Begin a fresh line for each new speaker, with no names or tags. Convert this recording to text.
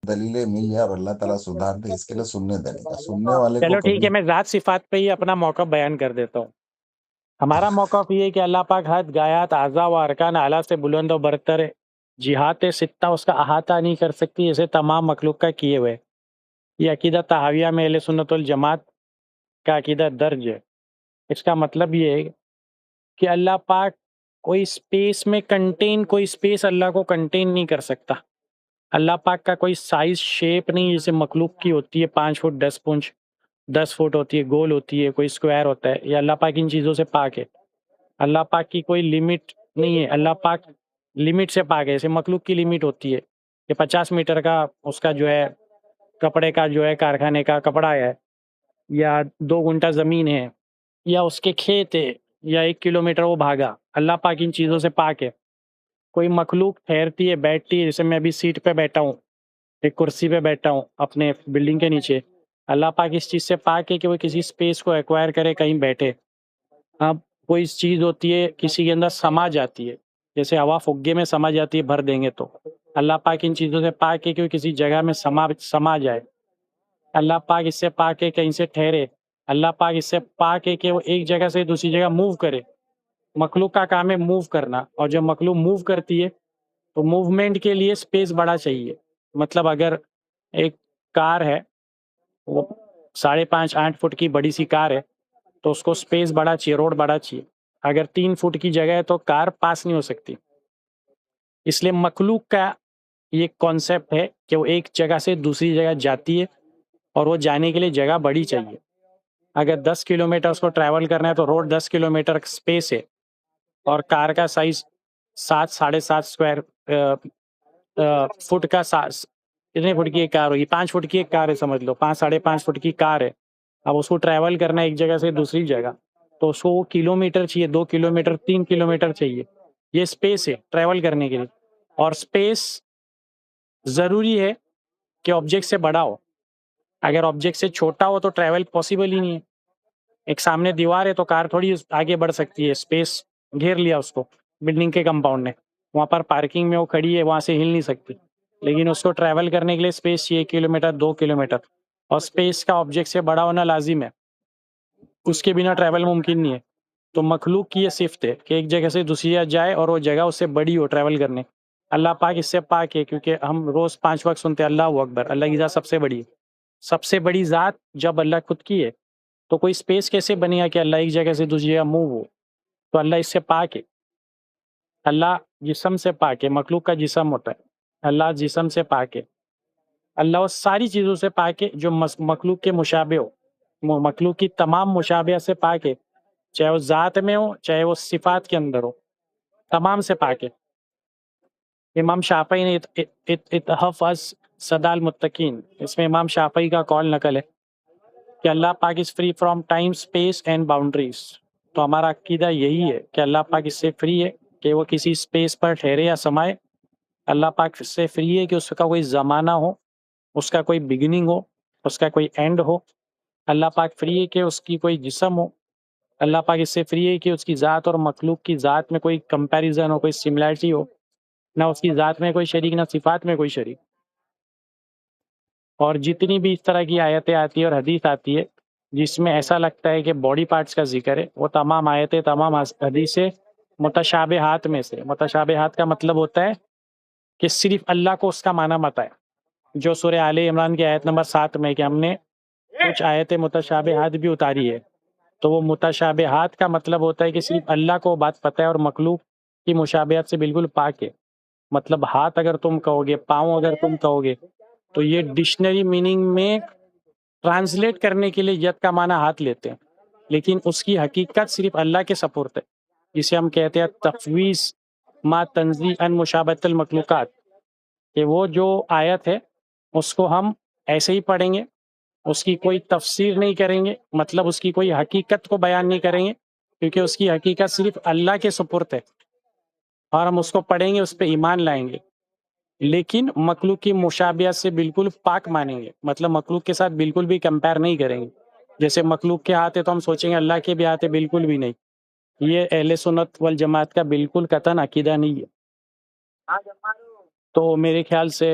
دلیلیں مل جائے اور اللہ تعالیٰ سدھار دے، اس کے لیے سننے دینے کا، سننے والے کو
چلو ٹھیک
کبھی
ہے، میں ذات صفات پہ ہی اپنا موقف بیان کر دیتا ہوں۔ ہمارا موقف یہ ہے کہ اللہ پاک حد گایات اعضاء و ارکان اعلیٰ سے بلند و برتر ہے، جہات ستہ اس کا احاطہ نہیں کر سکتی جیسے تمام مخلوق کا کیے ہوئے۔ یہ عقیدہ تحاویہ میں اہل سنت والجماعت کا عقیدہ درج ہے۔ اس کا مطلب یہ ہے کہ اللہ پاک کوئی اسپیس میں کوئی اسپیس اللہ کو کنٹین نہیں کر سکتا۔ اللہ پاک کا کوئی سائز شیپ نہیں جیسے مخلوق کی ہوتی ہے 5 فٹ 10 پنچ 10 فٹ ہوتی ہے، گول ہوتی ہے، کوئی اسکوائر ہوتا ہے، یہ اللہ پاک ان چیزوں سے پاک ہے۔ اللہ پاک کی کوئی لمٹ نہیں ہے، اللہ پاک لمٹ سے پاک ہے۔ جیسے مخلوق کی لمٹ ہوتی ہے کہ 50 میٹر کا اس کا جو ہے کپڑے کا جو ہے کارخانے کا کپڑا ہے، یا 2 گھنٹہ زمین ہے، یا اس کے کھیت ہے، یا 1 کلومیٹر وہ بھاگا۔ اللہ پاک ان چیزوں سے پاک ہے۔ کوئی مخلوق ٹھہرتی ہے، بیٹھتی ہے، جیسے میں ابھی سیٹ پہ بیٹھا ہوں، ایک کرسی پہ بیٹھا ہوں اپنے بلڈنگ کے نیچے، اللہ پاک اس چیز سے پاک ہے کہ وہ کسی اسپیس کو ایکوائر کرے، کہیں بیٹھے۔ اب کوئی چیز ہوتی ہے کسی کے اندر سما جاتی ہے، جیسے ہوا فگے میں سما جاتی ہے بھر دیں گے تو، اللہ پاک ان چیزوں سے پاک ہے کہ وہ کسی جگہ میں سما جائے۔ اللہ پاک اس سے پاک ہے کہیں سے ٹھہرے۔ اللہ پاک اس سے پاک ہے کہ وہ ایک جگہ سے دوسری جگہ موو کرے۔ مخلوق کا کام ہے موو کرنا، اور جب مخلوق موو کرتی ہے تو موومنٹ کے لیے اسپیس بڑا چاہیے۔ مطلب اگر ایک کار ہے، وہ 5.5 8 فٹ کی بڑی سی کار ہے، تو اس کو اسپیس بڑا چاہیے، روڈ بڑا چاہیے۔ اگر 3 فٹ کی جگہ ہے تو کار پاس نہیں ہو سکتی۔ اس لیے مخلوق کا یہ کانسیپٹ ہے کہ وہ ایک جگہ سے دوسری جگہ جاتی ہے، اور وہ جانے کے لیے جگہ بڑی چاہیے۔ اگر 10 کلومیٹر اس کو ٹریول کرنا ہے تو روڈ 10 کلومیٹر اسپیس ہے، اور کار کا سائز 7 7.5 اسکوائر فٹ کا کتنے فٹ کی ایک کار ہوگی؟ 5 فٹ کی ایک کار ہے، سمجھ لو 5 5.5 فٹ کی کار ہے۔ اب اس کو ٹریول کرنا ہے ایک جگہ سے دوسری جگہ، تو اس کو کلو میٹر چاہیے، 2 کلومیٹر 3 کلومیٹر چاہیے۔ یہ اسپیس ہے ٹریول کرنے کے لیے، اور اسپیس ضروری ہے کہ آبجیکٹ سے بڑا ہو۔ اگر آبجیکٹ سے چھوٹا ہو تو ٹریول پاسبل ہی نہیں ہے۔ ایک سامنے دیوار ہے تو کار تھوڑی آگے بڑھ سکتی ہے، اسپیس گھیر لیا اس کو بلڈنگ کے کمپاؤنڈ نے، وہاں پر پارکنگ میں وہ کھڑی ہے، وہاں سے ہل نہیں سکتی، لیکن اس کو ٹریول کرنے کے لیے اسپیس چاہیے، 1 کلومیٹر 2 کلومیٹر، اور اسپیس کا آبجیکٹ سے بڑا ہونا لازم ہے، اس کے بنا ٹریول ممکن نہیں ہے۔ تو مخلوق کی یہ صفت ہے کہ ایک جگہ سے دوسری جگہ جائے اور وہ جگہ اس سے بڑی ہو ٹریول کرنے۔ اللہ پاک اس سے پاک ہے، کیونکہ ہم روز 5 وقت سنتے ہیں اللہ اکبر، اللہ کی ذات سب سے بڑی ہے۔ سب سے بڑی ذات جب اللہ خود کی ہے تو کوئی اسپیس کیسے بنے گا کہ اللہ ایک جگہ سے دوسری جگہ موو ہو؟ تو اللہ اس سے پاک ہے۔ اللہ جسم سے پاک ہے، مخلوق کا جسم ہوتا ہے، اللہ جسم سے پاک ہے۔ اللہ اس ساری چیزوں سے پاک ہے جو مخلوق کے مشابہ ہو، مخلوق کی تمام مشابہت سے پاک ہے، چاہے وہ ذات میں ہو چاہے وہ صفات کے اندر ہو، تمام سے پاک ہے۔ امام شافعی نے اتحف از صدا المتقین، اس میں امام شافعی کا قول نقل ہے کہ اللہ پاک is free from time space and boundaries. تو ہمارا عقیدہ یہی ہے کہ اللہ پاک اس سے فری ہے کہ وہ کسی اسپیس پر ٹھہرے یا سمائے۔ اللہ پاک اس سے فری ہے کہ اس کا کوئی زمانہ ہو، اس کا کوئی بگننگ ہو، اس کا کوئی اینڈ ہو۔ اللہ پاک فری ہے کہ اس کی کوئی جسم ہو۔ اللہ پاک اس سے فری ہے کہ اس کی ذات اور مخلوق کی ذات میں کوئی کمپیریزن ہو، کوئی سملیرٹی ہو، نہ اس کی ذات میں کوئی شریک نہ صفات میں کوئی شریک۔ اور جتنی بھی اس طرح کی آیتیں آتی ہے اور حدیث آتی ہے جس میں ایسا لگتا ہے کہ باڈی پارٹس کا ذکر ہے، وہ تمام آیتیں تمام حدیثیں متشابہات میں سے۔ متشابہات کا مطلب ہوتا ہے کہ صرف اللہ کو اس کا معنی مت ہے، جو سورہ آل عمران کی آیت نمبر 7 میں کہ ہم نے کچھ آیتیں متشابہات بھی اتاری ہے، تو وہ متشابہات کا مطلب ہوتا ہے کہ صرف اللہ کو بات پتہ ہے اور مخلوق کی مشابہت سے بالکل پاک ہے۔ مطلب ہاتھ اگر تم کہو گے، پاؤں اگر تم کہو گے، تو یہ ڈکشنری میننگ میں ٹرانسلیٹ کرنے کے لیے ید کا معنی ہاتھ لیتے ہیں، لیکن اس کی حقیقت صرف اللہ کے سپرد ہے، جسے ہم کہتے ہیں تفویض ما تنزیہ عن مشابہت المخلوقات، کہ وہ جو آیت ہے اس کو ہم ایسے ہی پڑھیں گے، اس کی کوئی تفسیر نہیں کریں گے، مطلب اس کی کوئی حقیقت کو بیان نہیں کریں گے، کیونکہ اس کی حقیقت صرف اللہ کے سپرد ہے، اور ہم اس کو پڑھیں گے، اس پہ ایمان لائیں گے، لیکن مخلوق کی مشابہت سے بالکل پاک مانیں گے، مطلب مخلوق کے ساتھ بالکل بھی کمپیر نہیں کریں گے۔ جیسے مخلوق کے ہاتھ ہے تو ہم سوچیں گے اللہ کے بھی ہاتھ ہے، بالکل بھی نہیں۔ یہ اہل سنت والجماعت کا بالکل قطعاً عقیدہ نہیں ہے۔ تو میرے خیال سے